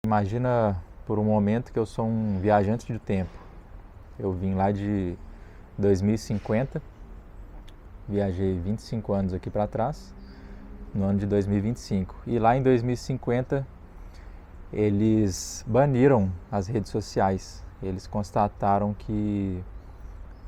Imagina por um momento que eu sou um viajante do tempo. Eu vim lá de 2050, viajei 25 anos aqui para trás, no ano de 2025. E lá em 2050 eles baniram as redes sociais. Eles constataram que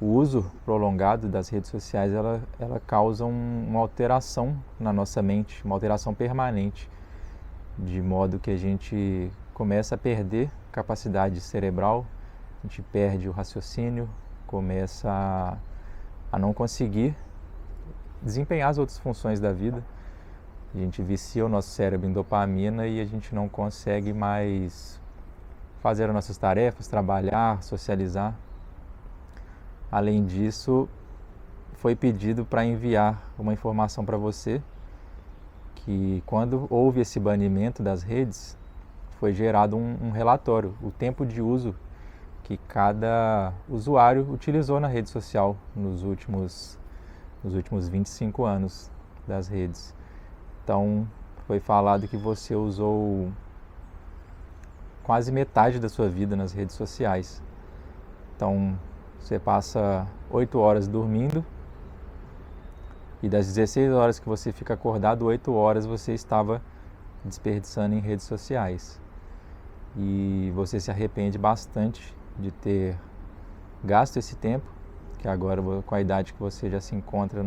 o uso prolongado das redes sociais ela causa uma alteração na nossa mente, uma alteração permanente, de modo que a gente começa a perder capacidade cerebral, a gente perde o raciocínio, começa a não conseguir desempenhar as outras funções da vida. A gente vicia o nosso cérebro em dopamina e a gente não consegue mais fazer as nossas tarefas, trabalhar, socializar. Além disso, foi pedido para enviar uma informação para você que quando houve esse banimento das redes, foi gerado um relatório, o tempo de uso que cada usuário utilizou na rede social nos últimos 25 anos das redes. Então, foi falado que você usou quase metade da sua vida nas redes sociais. Então, você passa 8 horas dormindo e das 16 horas que você fica acordado, 8 horas você estava desperdiçando em redes sociais. E você se arrepende bastante de ter gasto esse tempo, que agora com a idade que você já se encontra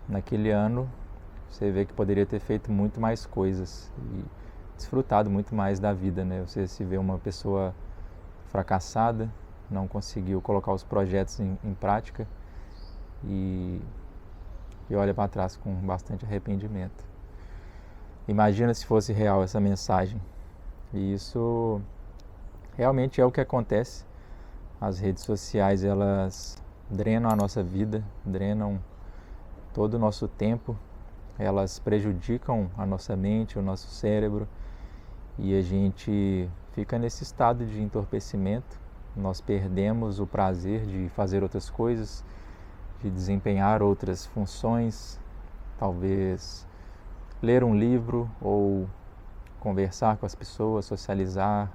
naquele ano, você vê que poderia ter feito muito mais coisas e desfrutado muito mais da vida, né? Você se vê uma pessoa fracassada, não conseguiu colocar os projetos em prática e olha para trás com bastante arrependimento. Imagina se fosse real essa mensagem. E isso realmente é o que acontece. As redes sociais, elas drenam a nossa vida, drenam todo o nosso tempo, elas prejudicam a nossa mente, o nosso cérebro, e a gente fica nesse estado de entorpecimento. Nós perdemos o prazer de fazer outras coisas, de desempenhar outras funções, talvez ler um livro ou conversar com as pessoas, socializar,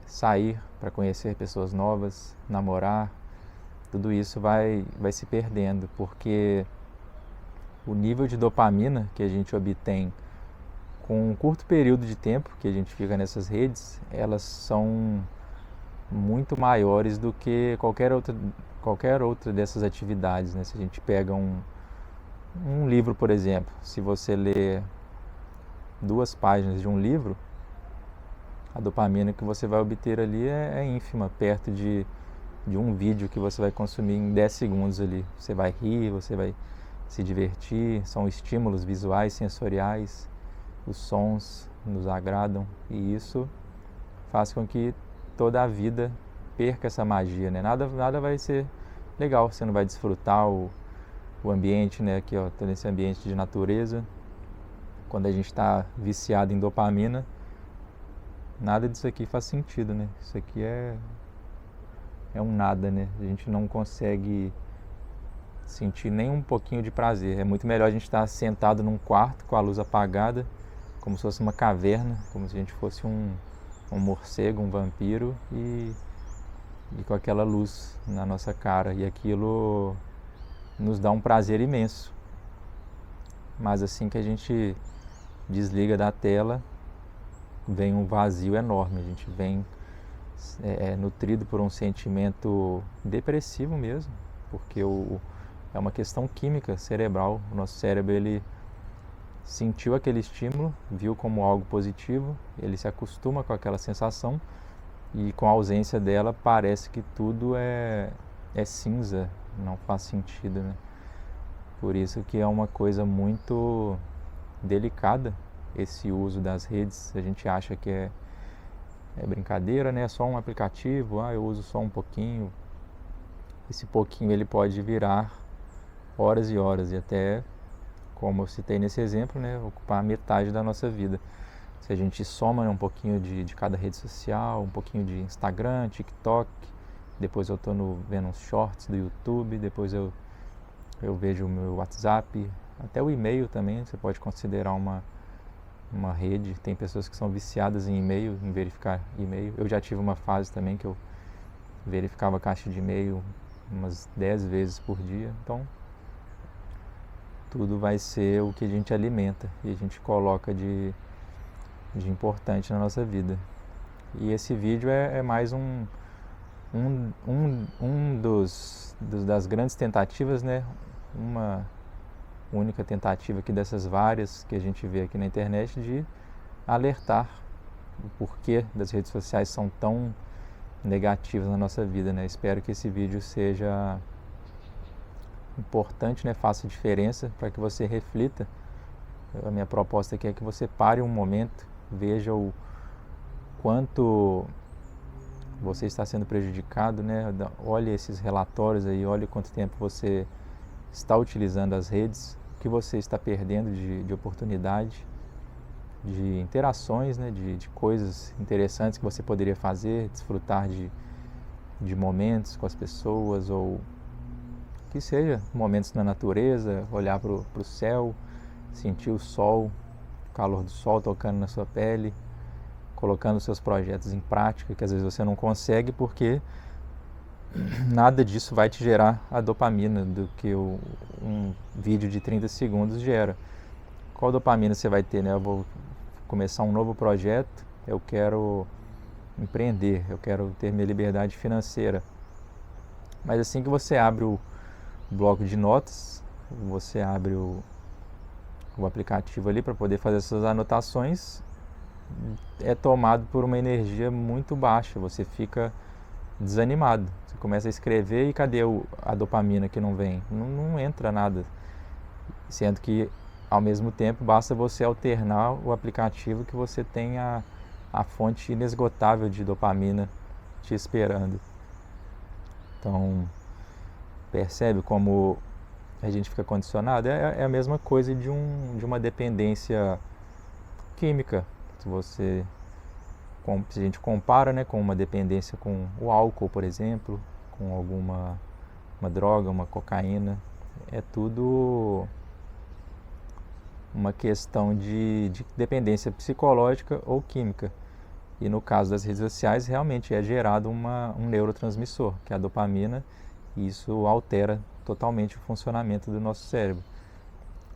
sair para conhecer pessoas novas, namorar. Tudo isso vai se perdendo, porque o nível de dopamina que a gente obtém com um curto período de tempo que a gente fica nessas redes, elas são muito maiores do que qualquer outra dessas atividades, né? Se a gente pega um livro, por exemplo, se você lê 2 páginas de um livro, a dopamina que você vai obter ali é ínfima, perto de um vídeo que você vai consumir em 10 segundos ali. Você vai rir, você vai se divertir, são estímulos visuais, sensoriais, os sons nos agradam e isso faz com que toda a vida perca essa magia, né? Nada vai ser legal, você não vai desfrutar o ambiente, né? Aqui, ó, todo esse ambiente de natureza. Quando a gente está viciado em dopamina, nada disso aqui faz sentido, né? Isso aqui é um nada, né? A gente não consegue sentir nem um pouquinho de prazer. É muito melhor a gente estar sentado num quarto com a luz apagada, como se fosse uma caverna, como se a gente fosse um morcego, um vampiro e com aquela luz na nossa cara. E aquilo nos dá um prazer imenso. Mas assim que a gente desliga da tela, vem um vazio enorme. A gente vem nutrido por um sentimento depressivo mesmo, porque é uma questão química cerebral. O nosso cérebro, ele sentiu aquele estímulo, viu como algo positivo, ele se acostuma com aquela sensação e com a ausência dela parece que tudo é cinza, não faz sentido, né? Por isso que é uma coisa muito delicada esse uso das redes. A gente acha que é brincadeira, né? É só um aplicativo, eu uso só um pouquinho. Esse pouquinho ele pode virar horas e horas e até, como eu citei nesse exemplo, né, ocupar metade da nossa vida. Se a gente soma, né, um pouquinho de cada rede social, um pouquinho de Instagram, TikTok, depois eu estou vendo uns shorts do YouTube, depois eu vejo o meu WhatsApp, até o e-mail também, você pode considerar uma rede. Tem pessoas que são viciadas em e-mail, em verificar e-mail. Eu já tive uma fase também que eu verificava a caixa de e-mail umas 10 vezes por dia. Então, tudo vai ser o que a gente alimenta e a gente coloca de importante na nossa vida. E esse vídeo é mais das grandes tentativas, né? Uma única tentativa aqui dessas várias que a gente vê aqui na internet de alertar o porquê das redes sociais são tão negativas na nossa vida, né? Espero que esse vídeo seja importante, né? Faça diferença para que você reflita. A minha proposta aqui é que você pare um momento, veja o quanto você está sendo prejudicado, né? Olhe esses relatórios aí, olhe quanto tempo você está utilizando as redes, o que você está perdendo de oportunidade, de interações, né? De coisas interessantes que você poderia fazer, desfrutar de momentos com as pessoas, ou que seja momentos na natureza, olhar para o céu, sentir o sol, o calor do sol tocando na sua pele, colocando seus projetos em prática, que às vezes você não consegue porque nada disso vai te gerar a dopamina do que um vídeo de 30 segundos gera. Qual dopamina você vai ter, né? Eu vou começar um novo projeto, eu quero empreender, eu quero ter minha liberdade financeira. Mas assim que você abre o bloco de notas, você abre o aplicativo ali para poder fazer suas anotações, é tomado por uma energia muito baixa, você fica desanimado, você começa a escrever e cadê a dopamina que não vem? Não entra nada, sendo que ao mesmo tempo basta você alternar o aplicativo que você tem a fonte inesgotável de dopamina te esperando. Então, percebe como a gente fica condicionado? É a mesma coisa de uma dependência química. Se a gente compara, né, com uma dependência com o álcool, por exemplo, com alguma droga, uma cocaína, é tudo uma questão de dependência psicológica ou química. E no caso das redes sociais, realmente é gerado um neurotransmissor, que é a dopamina, e isso altera totalmente o funcionamento do nosso cérebro.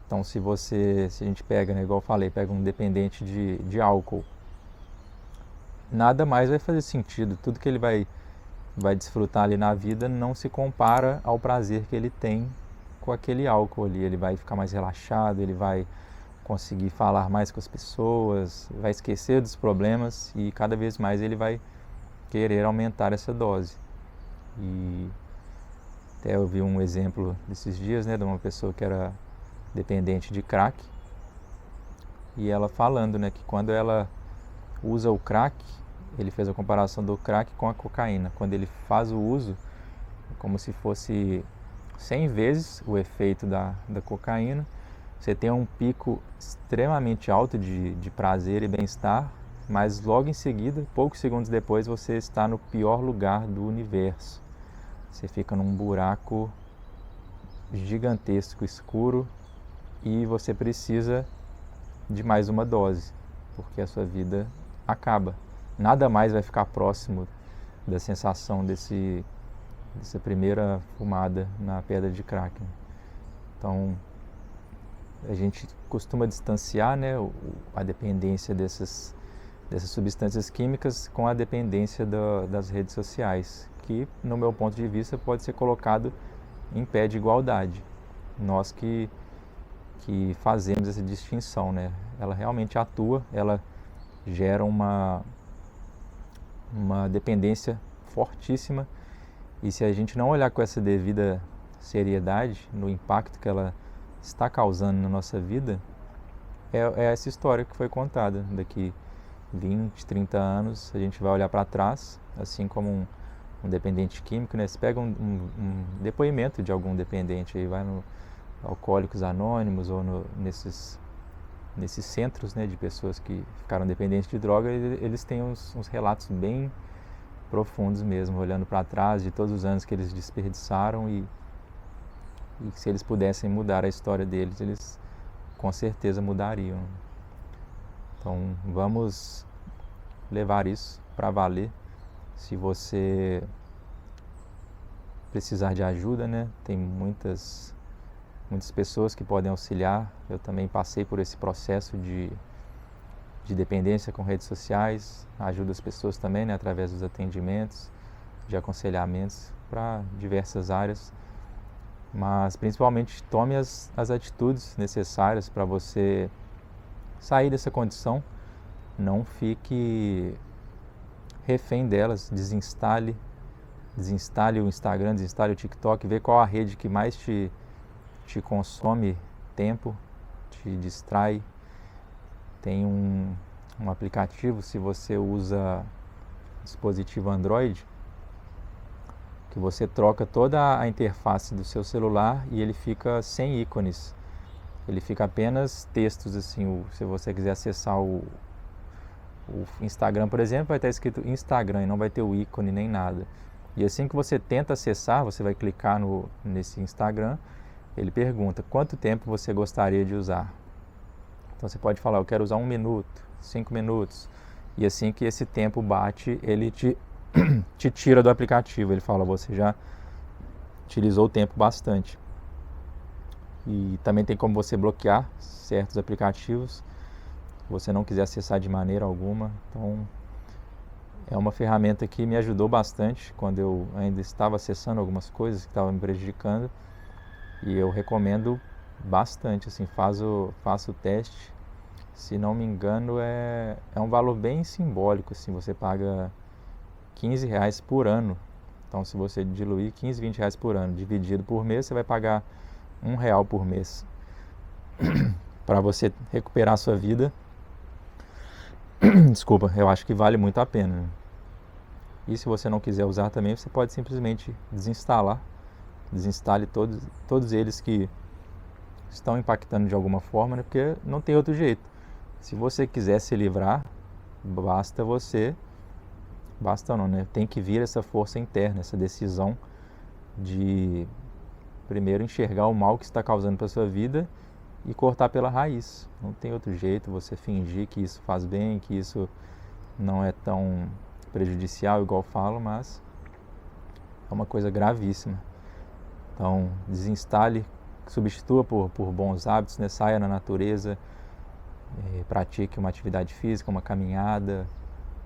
Então, se a gente pega, né, igual eu falei, pega um dependente de álcool, nada mais vai fazer sentido. Tudo que ele vai desfrutar ali na vida não se compara ao prazer que ele tem com aquele álcool ali. Ele vai ficar mais relaxado, ele vai conseguir falar mais com as pessoas, vai esquecer dos problemas e cada vez mais ele vai querer aumentar essa dose. E até eu vi um exemplo desses dias, né, de uma pessoa que era dependente de crack, e ela falando, né, que quando ela usa o crack, ele fez a comparação do crack com a cocaína. Quando ele faz o uso, é como se fosse 100 vezes o efeito da cocaína. Você tem um pico extremamente alto de prazer e bem-estar, mas logo em seguida, poucos segundos depois, você está no pior lugar do universo. Você fica num buraco gigantesco, escuro, e você precisa de mais uma dose, porque a sua vida acaba. Nada mais vai ficar próximo da sensação dessa primeira fumada na pedra de crack. Então, a gente costuma distanciar, né, a dependência dessas substâncias químicas com a dependência das redes sociais, que, no meu ponto de vista, pode ser colocado em pé de igualdade. Nós que fazemos essa distinção, né? Ela realmente atua, ela gera uma dependência fortíssima, e se a gente não olhar com essa devida seriedade no impacto que ela está causando na nossa vida, é essa história que foi contada. Daqui 20, 30 anos a gente vai olhar para trás, assim como um dependente químico, né? Você pega um depoimento de algum dependente, aí vai no Alcoólicos Anônimos ou nesses centros, né, de pessoas que ficaram dependentes de droga, eles têm uns relatos bem profundos mesmo, olhando para trás de todos os anos que eles desperdiçaram, e se eles pudessem mudar a história deles, eles com certeza mudariam. Então vamos levar isso para valer. Se você precisar de ajuda, né? Tem muitas pessoas que podem auxiliar. Eu também passei por esse processo de dependência com redes sociais. Ajudo as pessoas também, né? Através dos atendimentos, de aconselhamentos para diversas áreas. Mas principalmente tome as atitudes necessárias para você sair dessa condição. Não fique refém delas. Desinstale o Instagram, desinstale o TikTok, vê qual a rede que mais te consome tempo, te distrai. Tem um aplicativo, se você usa dispositivo Android, que você troca toda a interface do seu celular e ele fica sem ícones. Ele fica apenas textos, assim. Se você quiser acessar o Instagram, por exemplo, vai estar escrito Instagram e não vai ter o ícone nem nada. E assim que você tenta acessar, você vai clicar nesse Instagram, ele pergunta quanto tempo você gostaria de usar. Então você pode falar, eu quero usar 1 minuto, 5 minutos. E assim que esse tempo bate, ele te tira do aplicativo. Ele fala, você já utilizou o tempo bastante. E também tem como você bloquear certos aplicativos, se você não quiser acessar de maneira alguma. Então é uma ferramenta que me ajudou bastante quando eu ainda estava acessando algumas coisas que estavam me prejudicando. E eu recomendo bastante, assim, faça o teste. Se não me engano, é um valor bem simbólico, assim, você paga R$15 por ano. Então, se você diluir R$15, R$20 por ano, dividido por mês, você vai pagar R$1 por mês. Para você recuperar a sua vida. Desculpa, eu acho que vale muito a pena, né? E se você não quiser usar também, você pode simplesmente desinstalar. Desinstale todos eles que estão impactando de alguma forma, né? Porque não tem outro jeito. Se você quiser se livrar, basta não, né? Tem que vir essa força interna, essa decisão de primeiro enxergar o mal que está causando para a sua vida e cortar pela raiz. Não tem outro jeito, você fingir que isso faz bem, que isso não é tão prejudicial, igual falo, mas é uma coisa gravíssima. Então, desinstale, substitua por bons hábitos, né? Saia na natureza, pratique uma atividade física, uma caminhada,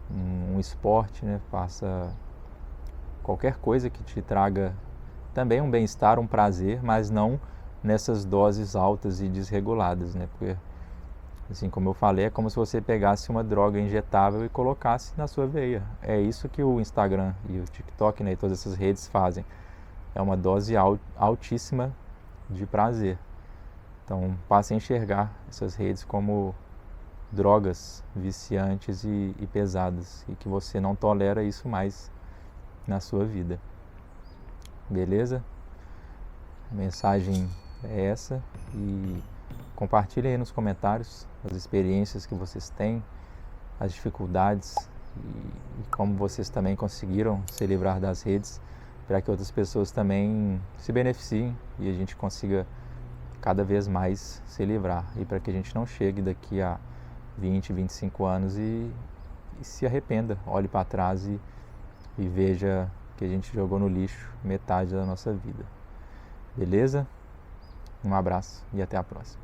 um esporte, né? Faça qualquer coisa que te traga também um bem-estar, um prazer, mas não nessas doses altas e desreguladas, né? Porque, assim como eu falei, é como se você pegasse uma droga injetável e colocasse na sua veia. É isso que o Instagram e o TikTok, né, e todas essas redes fazem. É uma dose altíssima de prazer. Então, passe a enxergar essas redes como drogas viciantes e pesadas, e que você não tolera isso mais na sua vida. Beleza? A mensagem é essa, e compartilhe aí nos comentários as experiências que vocês têm, as dificuldades e como vocês também conseguiram se livrar das redes, para que outras pessoas também se beneficiem e a gente consiga cada vez mais se livrar, e para que a gente não chegue daqui a 20, 25 anos e se arrependa, olhe para trás e veja que a gente jogou no lixo metade da nossa vida. Beleza? Um abraço e até a próxima.